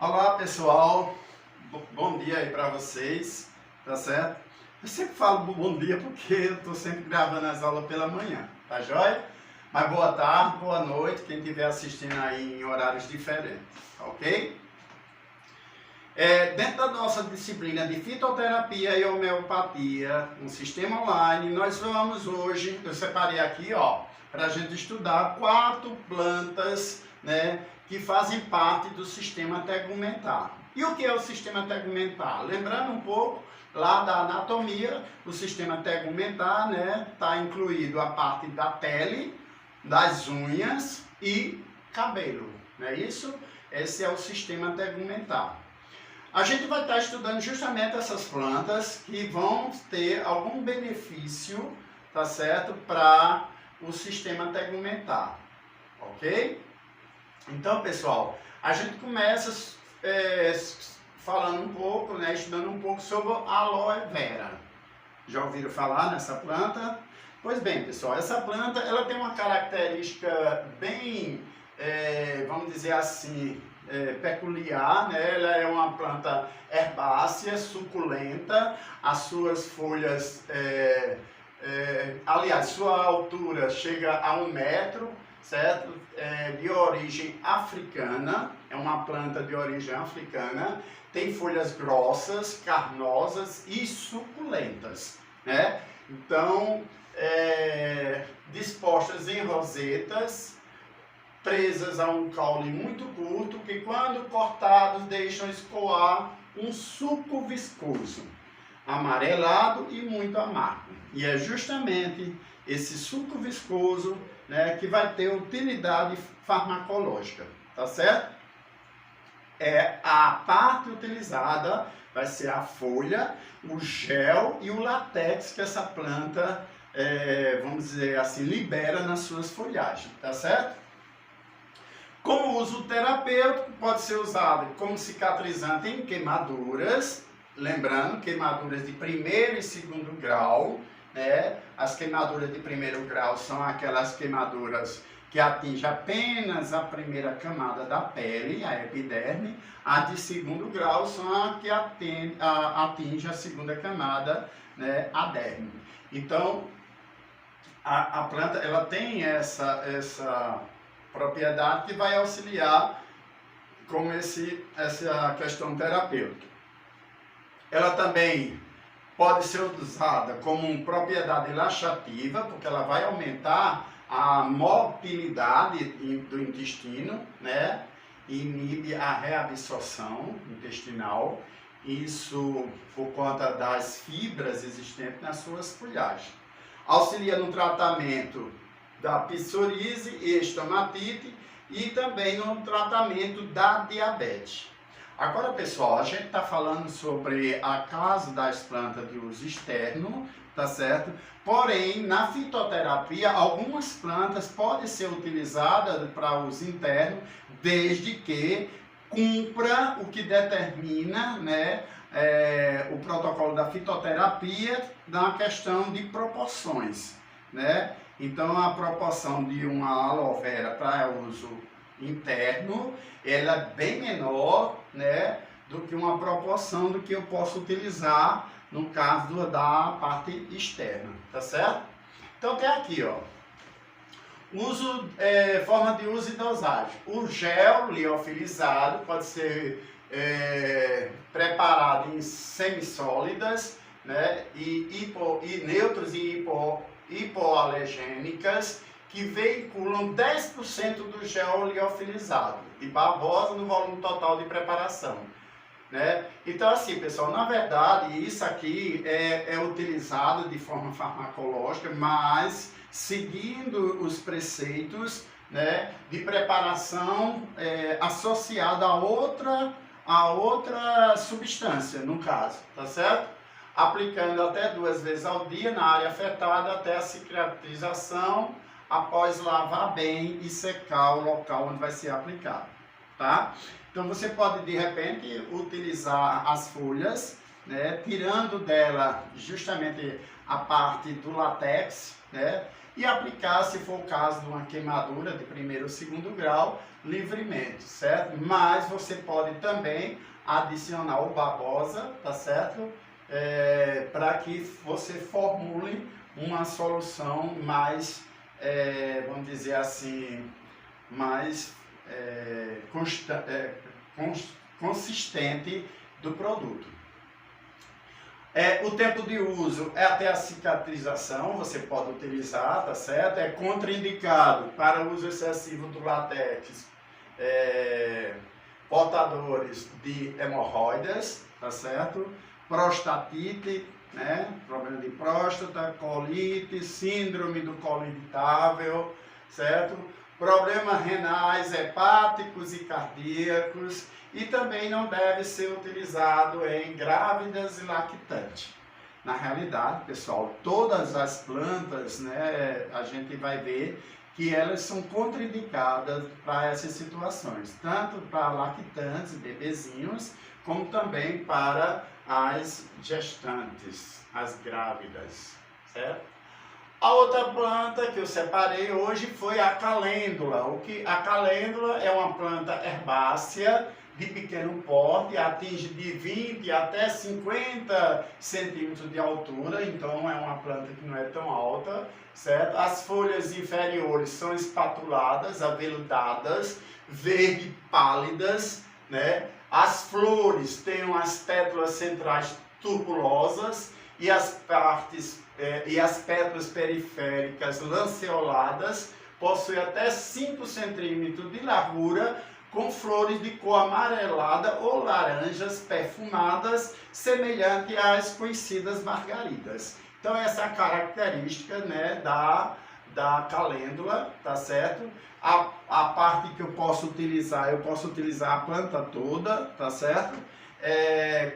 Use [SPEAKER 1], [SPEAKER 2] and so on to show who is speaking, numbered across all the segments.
[SPEAKER 1] Olá pessoal, bom dia aí para vocês, tá certo? Eu sempre falo bom dia porque eu estou sempre gravando as aulas pela manhã, tá joia? Mas boa tarde, boa noite, quem estiver assistindo aí em horários diferentes, ok? Dentro da nossa disciplina de fitoterapia e homeopatia, um sistema online, nós vamos hoje, eu separei aqui, ó, para a gente estudar 4 plantas, né, que fazem parte do sistema tegumentar. E o que é o sistema tegumentar? Lembrando um pouco lá da anatomia, o sistema tegumentar, né, está incluído a parte da pele, das unhas e cabelo, não é isso? Esse é o sistema tegumentar. A gente vai estar estudando justamente essas plantas que vão ter algum benefício, tá certo, para o sistema tegumentar, ok? Então, pessoal, a gente começa falando um pouco, né, estudando um pouco sobre a aloe vera. Já ouviram falar nessa planta? Pois bem, pessoal, essa planta ela tem uma característica bem, vamos dizer assim, peculiar, né? Ela é uma planta herbácea, suculenta, as suas folhas, aliás, sua altura chega a 1 metro, certo? De origem africana, é uma planta de origem africana, tem folhas grossas, carnosas e suculentas, né? Então, dispostas em rosetas, presas a um caule muito curto, que quando cortados deixam escoar um suco viscoso, amarelado e muito amargo. E é justamente esse suco viscoso, né, que vai ter utilidade farmacológica, tá certo? A parte utilizada vai ser a folha, o gel e o látex que essa planta, vamos dizer assim, libera nas suas folhagens, tá certo? Como uso terapêutico, pode ser usado como cicatrizante em queimaduras, lembrando, queimaduras de 1º e 2º grau, né? As queimaduras de 1º grau são aquelas queimaduras que atingem apenas a primeira camada da pele, a epiderme. A de 2º grau são as que atinge a 2ª camada, né? A derme. Então, a planta ela tem essa propriedade que vai auxiliar com essa questão terapêutica. Ela também pode ser usada como propriedade laxativa, porque ela vai aumentar a motilidade do intestino, né? Inibe a reabsorção intestinal, isso por conta das fibras existentes nas suas folhagens. Auxilia no tratamento da psoríase e estomatite e também no tratamento da diabetes. Agora, pessoal, a gente está falando sobre a classe das plantas de uso externo, tá certo? Porém, na fitoterapia, algumas plantas podem ser utilizadas para uso interno, desde que cumpra o que determina, né, o protocolo da fitoterapia na questão de proporções, né? Então, a proporção de uma aloe vera para uso interno, ela é bem menor, né, do que uma proporção do que eu posso utilizar no caso da parte externa, tá certo? Então, tem aqui, ó, forma de uso e dosagem. O gel liofilizado pode ser preparado em semissólidas, né, e neutros e hipoalergênicas, que veiculam 10% do gel liofilizado de Barbosa no volume total de preparação, né? Então, assim, pessoal, na verdade, isso aqui é utilizado de forma farmacológica, mas seguindo os preceitos, né, de preparação associada a outra substância, no caso, tá certo? Aplicando até 2 vezes ao dia na área afetada até a cicatrização, após lavar bem e secar o local onde vai ser aplicado, tá? Então, você pode, de repente, utilizar as folhas, né, tirando dela justamente a parte do látex, né, e aplicar, se for o caso de uma queimadura de primeiro ou segundo grau, livremente, certo? Mas você pode também adicionar o babosa, tá certo? Para que você formule uma solução mais, vamos dizer assim, mais consistente do produto. O tempo de uso é até a cicatrização, você pode utilizar, tá certo? É contraindicado para o uso excessivo do látex, portadores de hemorroidas, tá certo? Prostatite, né? Problema de próstata, colite, síndrome do colo irritável, certo? Problemas renais, hepáticos e cardíacos, e também não deve ser utilizado em grávidas e lactantes. Na realidade, pessoal, todas as plantas, né, a gente vai ver que elas são contraindicadas para essas situações, tanto para lactantes, bebezinhos, como também para as gestantes, as grávidas, certo? A outra planta que eu separei hoje foi a calêndula. A calêndula é uma planta herbácea de pequeno porte, atinge de 20 até 50 centímetros de altura, então é uma planta que não é tão alta, certo? As folhas inferiores são espatuladas, aveludadas, verde pálidas, né? As flores têm as pétalas centrais tubulosas e as pétalas periféricas lanceoladas, possuem até 5 centímetros de largura, com flores de cor amarelada ou laranjas perfumadas, semelhante às conhecidas margaridas. Então essa é a característica, né, da calêndula, tá certo? A parte que eu posso utilizar a planta toda, tá certo?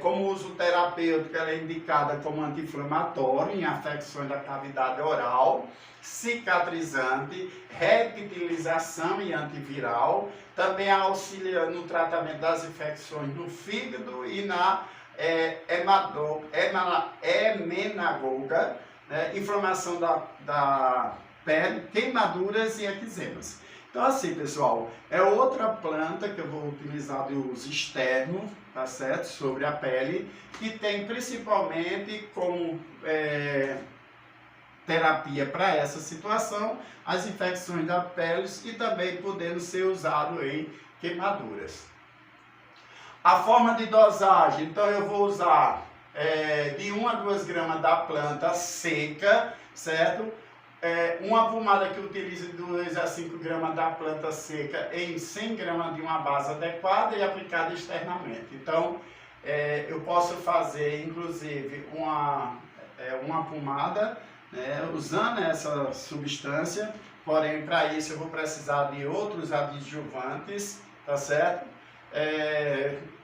[SPEAKER 1] Como uso terapêutico, ela é indicada como anti-inflamatório em afecções da cavidade oral, cicatrizante, reptilização e antiviral, também auxilia no tratamento das infecções no fígado e na hemenagoga, né, inflamação da pele, queimaduras e eczemas. Então assim, pessoal, é outra planta que eu vou utilizar de uso externo, tá certo? Sobre a pele, que tem principalmente como terapia para essa situação, as infecções da pele e também podendo ser usado em queimaduras. A forma de dosagem, então eu vou usar de 1 a 2 gramas da planta seca, certo? Uma pomada que utiliza de 2 a 5 gramas da planta seca em 100 gramas de uma base adequada e aplicada externamente. Então, eu posso fazer, inclusive, uma pomada, né, usando essa substância, porém, para isso eu vou precisar de outros adjuvantes, tá certo?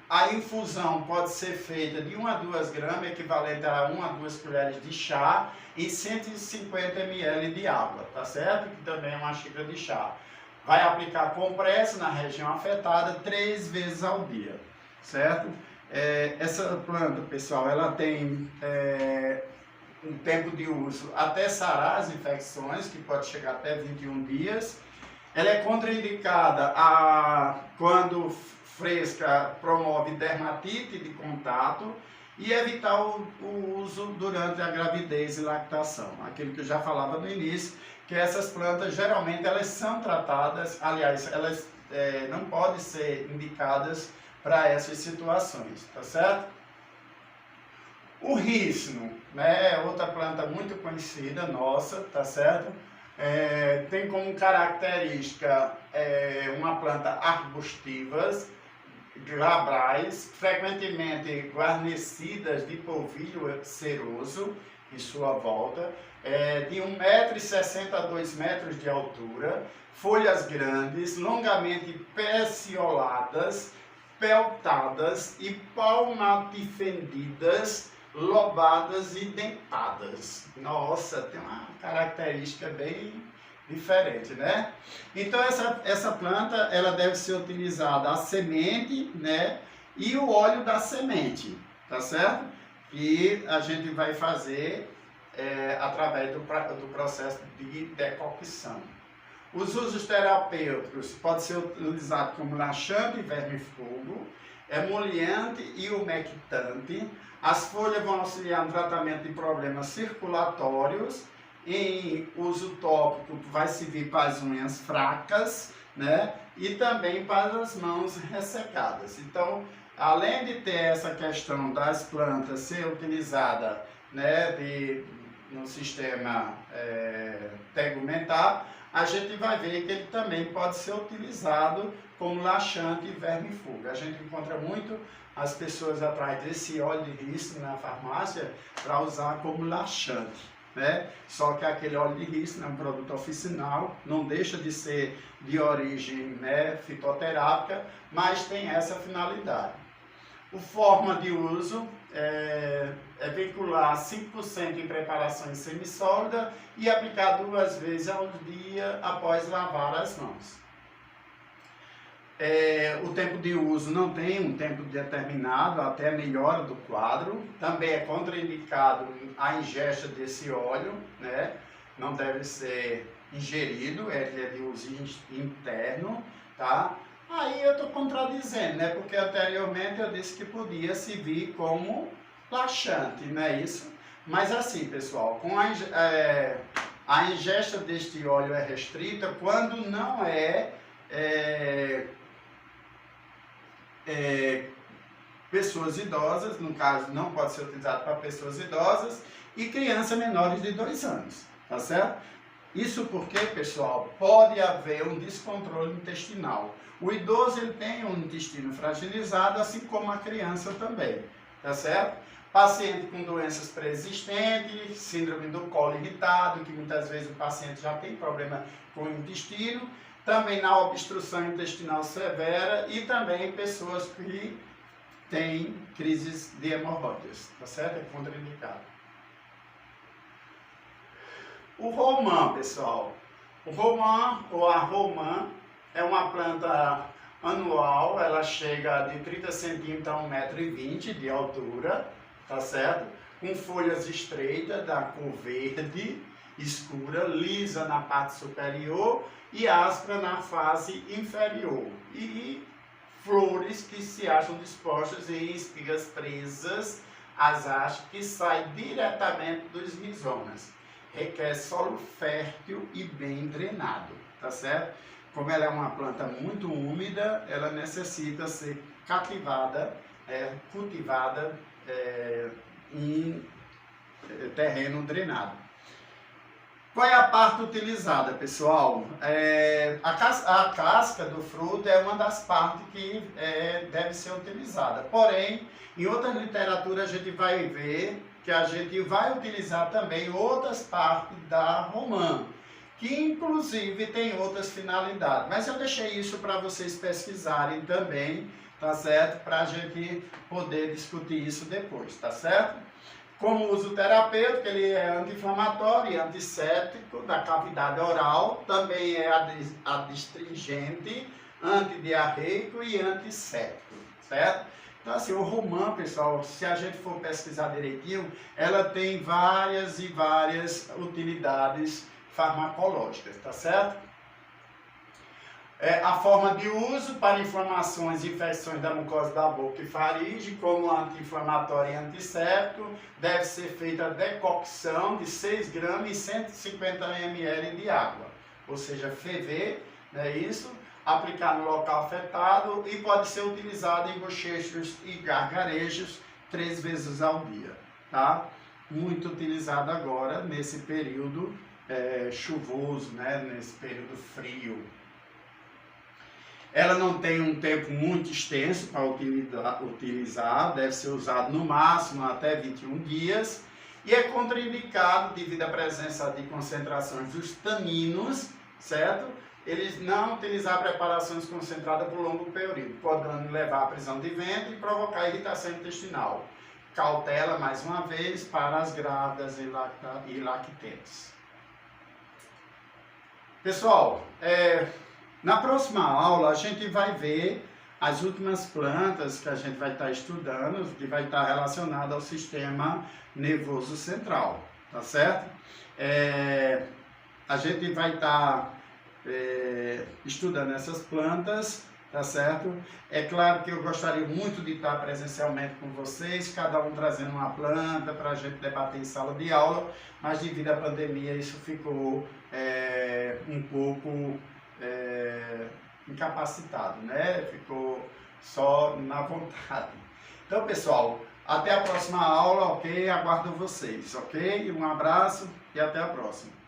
[SPEAKER 1] A infusão pode ser feita de 1 a 2 gramas, equivalente a 1 a 2 colheres de chá, e 150 ml de água, tá certo? Que também é uma xícara de chá. Vai aplicar compressa na região afetada 3 vezes ao dia, certo? Essa planta, pessoal, ela tem um tempo de uso até sarar as infecções, que pode chegar até 21 dias. Ela é contraindicada quando fresca, promove dermatite de contato, e evitar o uso durante a gravidez e lactação. Aquilo que eu já falava no início, que essas plantas geralmente elas são tratadas, aliás, elas não podem ser indicadas para essas situações, tá certo? O rícino, né, é outra planta muito conhecida nossa, tá certo? Tem como característica uma planta arbustiva, glabrais, frequentemente guarnecidas de polvilho ceroso em sua volta, de 1,60 m a 2 metros de altura, folhas grandes, longamente pecioladas, peltadas e palmatifendidas, lobadas e dentadas. Nossa, tem uma característica bem diferente, né? Então essa planta ela deve ser utilizada a semente, né? E o óleo da semente, tá certo? E a gente vai fazer através do processo de decocção. Os usos terapêuticos podem ser utilizados como laxante e vermífugo, emoliente e umectante. As folhas vão auxiliar no tratamento de problemas circulatórios. Em uso tópico vai servir para as unhas fracas, né? E também para as mãos ressecadas. Então, além de ter essa questão das plantas ser utilizada, né, no sistema tegumentar, a gente vai ver que ele também pode ser utilizado como laxante e vermífugo. A gente encontra muito as pessoas atrás desse óleo de rícino na farmácia para usar como laxante, né? Só que aquele óleo de rícino é um produto oficinal, não deixa de ser de origem, né, fitoterápica, mas tem essa finalidade. A forma de uso é vincular 5% em preparações semissólidas e aplicar 2 vezes ao dia após lavar as mãos. O tempo de uso não tem um tempo determinado, até a melhora do quadro. Também é contraindicado a ingesta desse óleo, né? Não deve ser ingerido, ele é de uso interno, tá? Aí eu estou contradizendo, né? Porque anteriormente eu disse que podia servir como laxante, não é isso? Mas assim, pessoal, com a ingesta deste óleo é restrita quando não pessoas idosas, no caso não pode ser utilizado para pessoas idosas e crianças menores de 2 anos, tá certo? Isso porque, pessoal, pode haver um descontrole intestinal. O idoso ele tem um intestino fragilizado, assim como a criança também, tá certo? Paciente com doenças pré-existentes, síndrome do colo irritado, que muitas vezes o paciente já tem problema com o intestino, também na obstrução intestinal severa e também pessoas que têm crises de hemorroidas, tá certo? É contraindicado. O romã, pessoal. O romã ou a romã é uma planta anual, ela chega de 30 centímetros a 1,20 m de altura, tá certo? Com folhas estreitas, da cor verde, escura, lisa na parte superior e áspera na face inferior. E flores que se acham dispostas em espigas presas, as hastes que saem diretamente dos rizomas. Requer solo fértil e bem drenado, tá certo? Como ela é uma planta muito úmida, ela necessita ser cultivada em terreno drenado. Qual é a parte utilizada, pessoal? A casca do fruto é uma das partes que deve ser utilizada. Porém, em outra literatura a gente vai ver que a gente vai utilizar também outras partes da romã, que inclusive tem outras finalidades. Mas eu deixei isso para vocês pesquisarem também, tá certo? Para a gente poder discutir isso depois, tá certo? Como uso terapêutico, ele é anti-inflamatório e antisséptico da cavidade oral, também é adstringente, antidiarreico e antisséptico, certo? Então, assim, o romã, pessoal, se a gente for pesquisar direitinho, ela tem várias e várias utilidades farmacológicas, tá certo? A forma de uso para inflamações e infecções da mucosa da boca e faringe, como anti-inflamatório e antisséptico, deve ser feita a decocção de 6 gramas e 150 ml de água, ou seja, ferver, não é isso? Aplicar no local afetado e pode ser utilizado em bochechos e gargarejos 3 vezes ao dia, tá? Muito utilizado agora nesse período chuvoso, né? Nesse período frio. Ela não tem um tempo muito extenso para utilizar, deve ser usado no máximo até 21 dias e é contraindicado devido à presença de concentrações dos taninos, certo? Eles não utilizar preparações concentradas por longo período, podendo levar à prisão de ventre e provocar irritação intestinal. Cautela, mais uma vez, para as grávidas e lactantes. Pessoal, na próxima aula a gente vai ver as últimas plantas que a gente vai estar estudando, que vai estar relacionada ao sistema nervoso central, tá certo? A gente vai estar estudando essas plantas, tá certo? É claro que eu gostaria muito de estar presencialmente com vocês, cada um trazendo uma planta para a gente debater em sala de aula, mas devido à pandemia isso ficou um pouco incapacitado, né? Ficou só na vontade. Então, pessoal, até a próxima aula, ok? Aguardo vocês, ok? Um abraço e até a próxima.